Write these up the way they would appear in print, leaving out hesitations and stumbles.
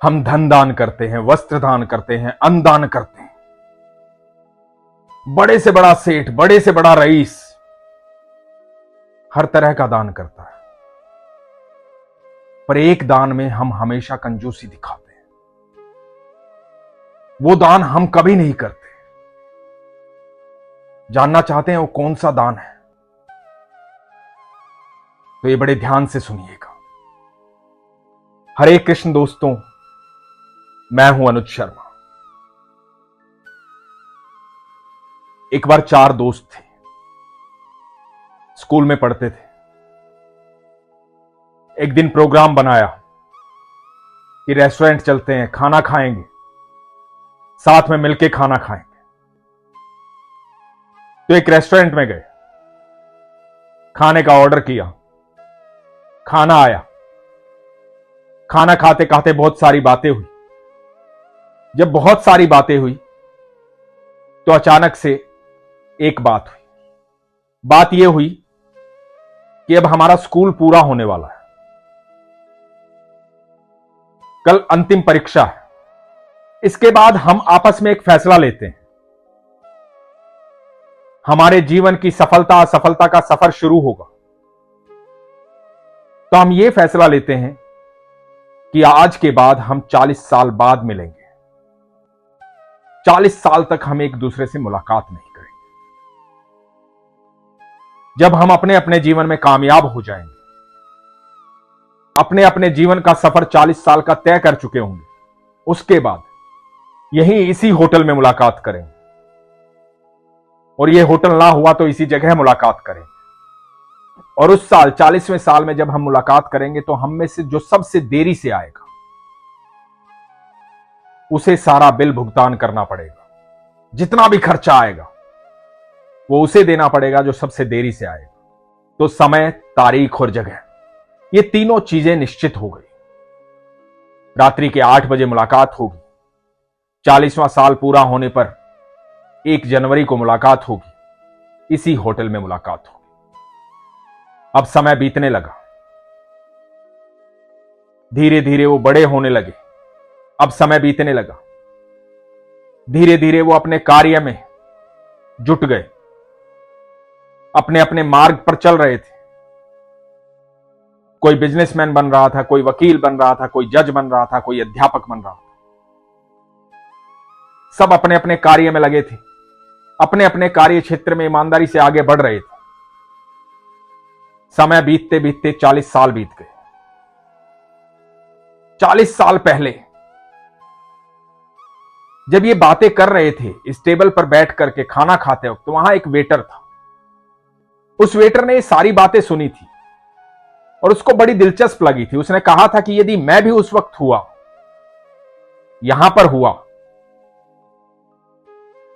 हम धन दान करते हैं, वस्त्र दान करते हैं, अन्न दान करते हैं। बड़े से बड़ा सेठ, बड़े से बड़ा रईस हर तरह का दान करता है, पर एक दान में हम हमेशा कंजूसी दिखाते हैं। वो दान हम कभी नहीं करते। जानना चाहते हैं वो कौन सा दान है? तो ये बड़े ध्यान से सुनिएगा। हरे कृष्ण दोस्तों, मैं हूं अनुज शर्मा। एक बार 4 दोस्त थे, स्कूल में पढ़ते थे। एक दिन प्रोग्राम बनाया कि रेस्टोरेंट चलते हैं, खाना खाएंगे, साथ में मिलके खाना खाएंगे। तो एक रेस्टोरेंट में गए, खाने का ऑर्डर किया, खाना आया। खाना खाते खाते बहुत सारी बातें हुई। जब बहुत सारी बातें हुई तो अचानक से एक बात हुई। बात यह हुई कि अब हमारा स्कूल पूरा होने वाला है, कल अंतिम परीक्षा है। इसके बाद हम आपस में एक फैसला लेते हैं। हमारे जीवन की सफलता असफलता का सफर शुरू होगा। तो हम यह फैसला लेते हैं कि आज के बाद हम 40 साल बाद मिलेंगे। 40 साल तक हम एक दूसरे से मुलाकात नहीं करेंगे। जब हम अपने अपने जीवन में कामयाब हो जाएंगे, अपने अपने जीवन का सफर 40 साल का तय कर चुके होंगे, उसके बाद यहीं इसी होटल में मुलाकात करेंगे। और यह होटल ना हुआ तो इसी जगह मुलाकात करेंगे। और उस साल 40वें साल में जब हम मुलाकात करेंगे तो हम में से जो सबसे देरी से आएगा उसे सारा बिल भुगतान करना पड़ेगा। जितना भी खर्चा आएगा वो उसे देना पड़ेगा जो सबसे देरी से आएगा। तो समय, तारीख और जगह, ये तीनों चीजें निश्चित हो गई। रात्रि के 8 बजे मुलाकात होगी। 40वां साल पूरा होने पर 1 जनवरी को मुलाकात होगी। इसी होटल में मुलाकात होगी। अब समय बीतने लगा। धीरे धीरे वो बड़े होने लगे। अब समय बीतने लगा। धीरे धीरे वो अपने कार्य में जुट गए, अपने अपने मार्ग पर चल रहे थे। कोई बिजनेसमैन बन रहा था, कोई वकील बन रहा था, कोई जज बन रहा था, कोई अध्यापक बन रहा था। सब अपने अपने कार्य में लगे थे, अपने अपने कार्य क्षेत्र में ईमानदारी से आगे बढ़ रहे थे। समय बीतते बीतते 40 साल बीत गए। 40 साल पहले जब ये बातें कर रहे थे, इस टेबल पर बैठ करके खाना खाते वक्त, तो वहां एक वेटर था। उस वेटर ने ये सारी बातें सुनी थी और उसको बड़ी दिलचस्प लगी थी। उसने कहा था कि यदि मैं भी उस वक्त हुआ, यहां पर हुआ,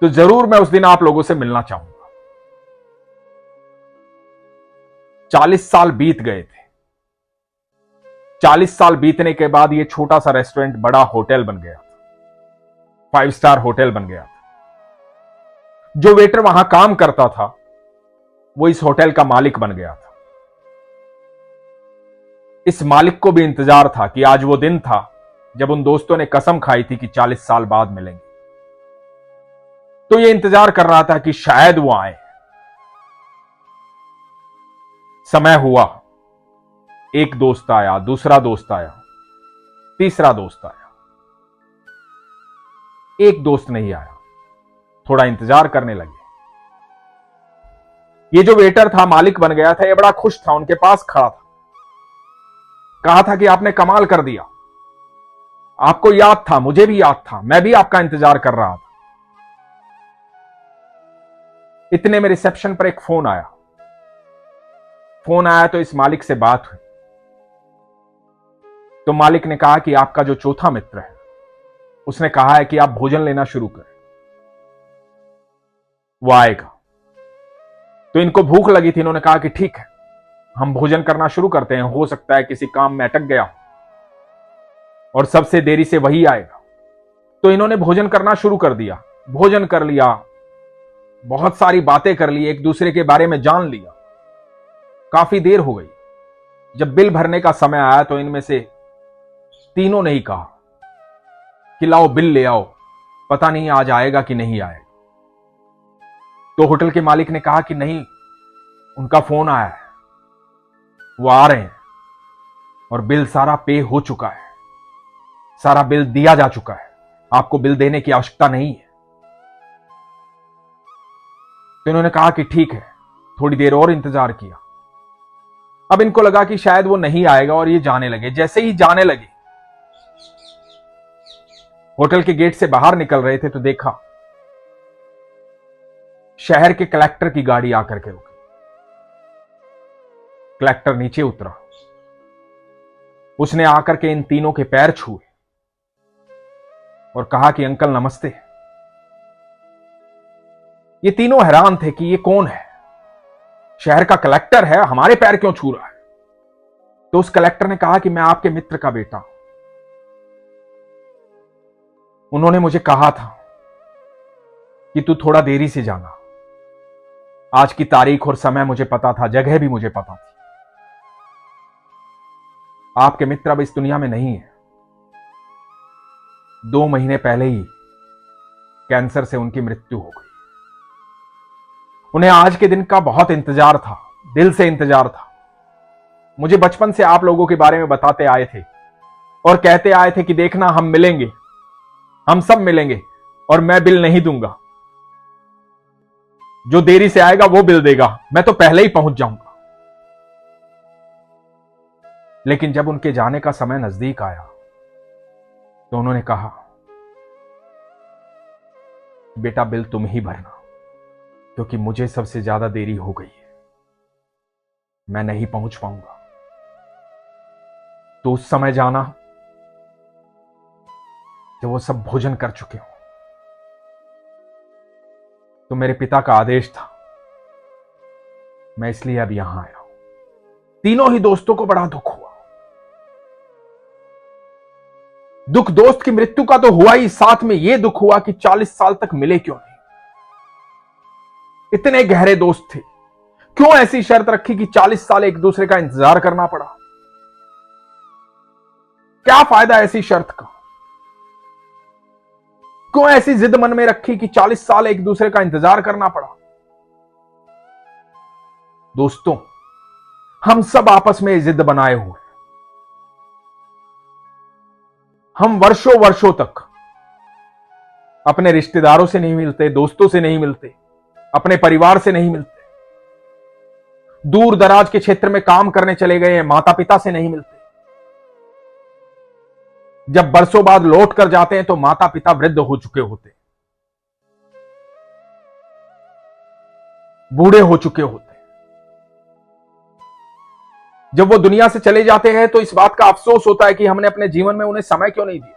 तो जरूर मैं उस दिन आप लोगों से मिलना चाहूंगा। 40 साल बीत गए थे। 40 साल बीतने के बाद यह छोटा सा रेस्टोरेंट बड़ा होटल बन गया था, 5 स्टार होटल बन गया था। जो वेटर वहां काम करता था वो इस होटल का मालिक बन गया था। इस मालिक को भी इंतजार था कि आज वो दिन था जब उन दोस्तों ने कसम खाई थी कि 40 साल बाद मिलेंगे। तो ये इंतजार कर रहा था कि शायद वो आए। समय हुआ, एक दोस्त आया, दूसरा दोस्त आया, तीसरा दोस्त आया। एक दोस्त नहीं आया। थोड़ा इंतजार करने लगे। ये जो वेटर था, मालिक बन गया था, ये बड़ा खुश था, उनके पास खड़ा था। कहा था कि आपने कमाल कर दिया, आपको याद था, मुझे भी याद था, मैं भी आपका इंतजार कर रहा था। इतने में रिसेप्शन पर एक फोन आया। फोन आया तो इस मालिक से बात हुई। तो मालिक ने कहा कि आपका जो चौथा मित्र है उसने कहा है कि आप भोजन लेना शुरू करें, वो आएगा। तो इनको भूख लगी थी। इन्होंने कहा कि ठीक है, हम भोजन करना शुरू करते हैं। हो सकता है किसी काम में अटक गया और सबसे देरी से वही आएगा। तो इन्होंने भोजन करना शुरू कर दिया। भोजन कर लिया, बहुत सारी बातें कर ली, एक दूसरे के बारे में जान लिया। काफी देर हो गई। जब बिल भरने का समय आया तो इनमें से तीनों ने ही कहा कि लाओ बिल ले आओ, पता नहीं आज आएगा कि नहीं आएगा। तो होटल के मालिक ने कहा कि नहीं, उनका फोन आया है, वो आ रहे हैं और बिल सारा पे हो चुका है, सारा बिल दिया जा चुका है, आपको बिल देने की आवश्यकता नहीं है। तो इन्होंने कहा कि ठीक है, थोड़ी देर और इंतजार किया। अब इनको लगा कि शायद वो नहीं आएगा और ये जाने लगे। जैसे ही जाने लगे, होटल के गेट से बाहर निकल रहे थे तो देखा शहर के कलेक्टर की गाड़ी आकर के रुकी। कलेक्टर नीचे उतरा, उसने आकर के इन तीनों के पैर छुए और कहा कि अंकल नमस्ते। ये तीनों हैरान थे कि ये कौन है, शहर का कलेक्टर है, हमारे पैर क्यों छू रहा है। तो उस कलेक्टर ने कहा कि मैं आपके मित्र का बेटा हूं, उन्होंने मुझे कहा था कि तू थोड़ा देरी से जाना। आज की तारीख और समय मुझे पता था, जगह भी मुझे पता थी। आपके मित्र अब इस दुनिया में नहीं है। 2 महीने पहले ही कैंसर से उनकी मृत्यु हो गई। उन्हें आज के दिन का बहुत इंतजार था, दिल से इंतजार था। मुझे बचपन से आप लोगों के बारे में बताते आए थे और कहते आए थे कि देखना हम मिलेंगे, हम सब मिलेंगे और मैं बिल नहीं दूंगा, जो देरी से आएगा वो बिल देगा, मैं तो पहले ही पहुंच जाऊंगा। लेकिन जब उनके जाने का समय नजदीक आया तो उन्होंने कहा, बेटा बिल तुम ही भरना, क्योंकि मुझे सबसे ज्यादा देरी हो गई है, मैं नहीं पहुंच पाऊंगा। तो उस समय जाना जब वो सब भोजन कर चुके हो। तो मेरे पिता का आदेश था, मैं इसलिए अब यहां आया हूं। तीनों ही दोस्तों को बड़ा दुख हुआ। दुख दोस्त की मृत्यु का तो हुआ ही, साथ में यह दुख हुआ कि 40 साल तक मिले क्यों नहीं। इतने गहरे दोस्त थे, क्यों ऐसी शर्त रखी कि 40 साल एक दूसरे का इंतजार करना पड़ा। क्या फायदा ऐसी शर्त का। क्यों ऐसी जिद मन में रखी कि 40 साल एक दूसरे का इंतजार करना पड़ा। दोस्तों, हम सब आपस में जिद बनाए हुए, हम वर्षों वर्षों तक अपने रिश्तेदारों से नहीं मिलते, दोस्तों से नहीं मिलते, अपने परिवार से नहीं मिलते, दूर दराज के क्षेत्र में काम करने चले गए हैं, माता पिता से नहीं मिलते। जब बरसों बाद लौट कर जाते हैं तो माता पिता वृद्ध हो चुके होते, बूढ़े हो चुके होते। जब वो दुनिया से चले जाते हैं तो इस बात का अफसोस होता है कि हमने अपने जीवन में उन्हें समय क्यों नहीं दिया।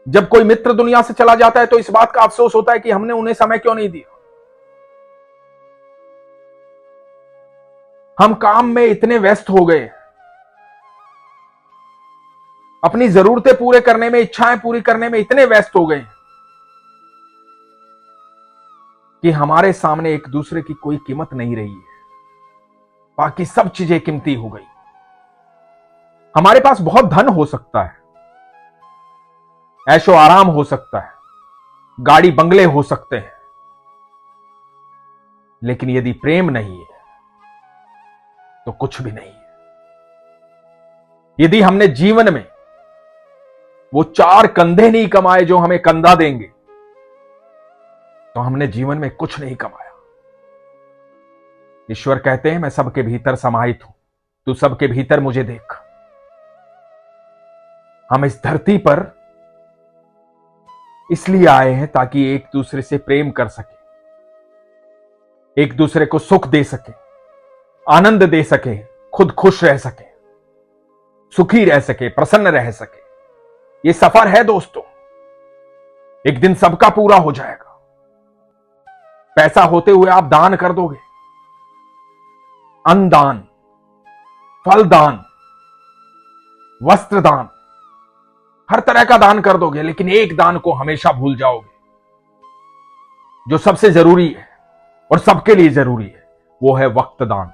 जब कोई मित्र दुनिया से चला जाता है तो इस बात का अफसोस होता है कि हमने उन्हें समय क्यों नहीं दिया। हम काम में इतने व्यस्त हो गए, अपनी जरूरतें पूरे करने में, इच्छाएं पूरी करने में इतने व्यस्त हो गए कि हमारे सामने एक दूसरे की कोई कीमत नहीं रही है। बाकी सब चीजें कीमती हो गई। हमारे पास बहुत धन हो सकता है, ऐशो आराम हो सकता है, गाड़ी बंगले हो सकते हैं, लेकिन यदि प्रेम नहीं है तो कुछ भी नहीं है। यदि हमने जीवन में वो 4 कंधे नहीं कमाए जो हमें कंधा देंगे, तो हमने जीवन में कुछ नहीं कमाया। ईश्वर कहते हैं, मैं सबके भीतर समाहित हूं, तू सबके भीतर मुझे देख। हम इस धरती पर इसलिए आए हैं ताकि एक दूसरे से प्रेम कर सके, एक दूसरे को सुख दे सके, आनंद दे सके, खुद खुश रह सके, सुखी रह सके, प्रसन्न रह सके। ये सफर है दोस्तों, एक दिन सबका पूरा हो जाएगा। पैसा होते हुए आप दान कर दोगे, अन्नदान, फलदान, वस्त्रदान, हर तरह का दान कर दोगे, लेकिन एक दान को हमेशा भूल जाओगे, जो सबसे जरूरी है और सबके लिए जरूरी है, वो है वक्त दान।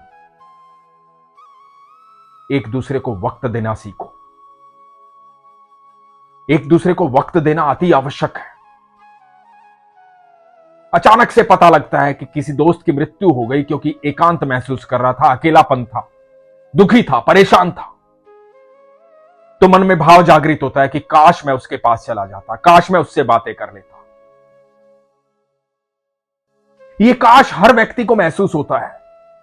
एक दूसरे को वक्त देना सीखो। एक दूसरे को वक्त देना अति आवश्यक है। अचानक से पता लगता है कि किसी दोस्त की मृत्यु हो गई क्योंकि एकांत महसूस कर रहा था, अकेलापन था, दुखी था, परेशान था। तो मन में भाव जागृत होता है कि काश मैं उसके पास चला जाता, काश मैं उससे बातें कर लेता। ये काश हर व्यक्ति को महसूस होता है,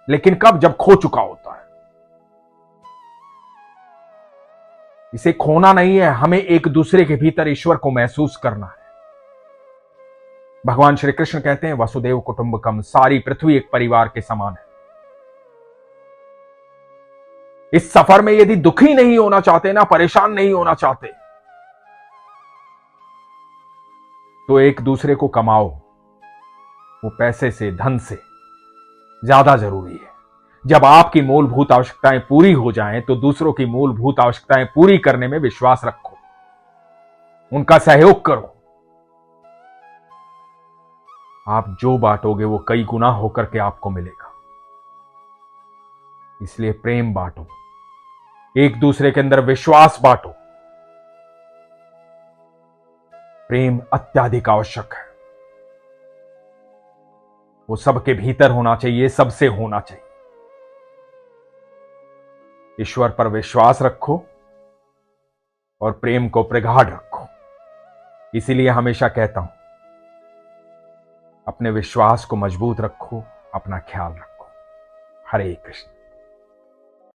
लेकिन कब? जब खो चुका होता है। इसे खोना नहीं है, हमें एक दूसरे के भीतर ईश्वर को महसूस करना है। भगवान श्री कृष्ण कहते हैं वसुदेव कुटुंबकम, सारी पृथ्वी एक परिवार के समान है। इस सफर में यदि दुखी नहीं होना चाहते ना, परेशान नहीं होना चाहते, तो एक दूसरे को कमाओ। वो पैसे से, धन से ज्यादा जरूरी है। जब आपकी मूलभूत आवश्यकताएं पूरी हो जाएं, तो दूसरों की मूलभूत आवश्यकताएं पूरी करने में विश्वास रखो, उनका सहयोग करो। आप जो बांटोगे वो कई गुना होकर के आपको मिलेगा। इसलिए प्रेम बांटो, एक दूसरे के अंदर विश्वास बांटो। प्रेम अत्याधिक आवश्यक है। वो सबके भीतर होना चाहिए, सबसे होना चाहिए। ईश्वर पर विश्वास रखो और प्रेम को प्रगाढ़ रखो। इसीलिए हमेशा कहता हूं, अपने विश्वास को मजबूत रखो, अपना ख्याल रखो। हरे कृष्ण।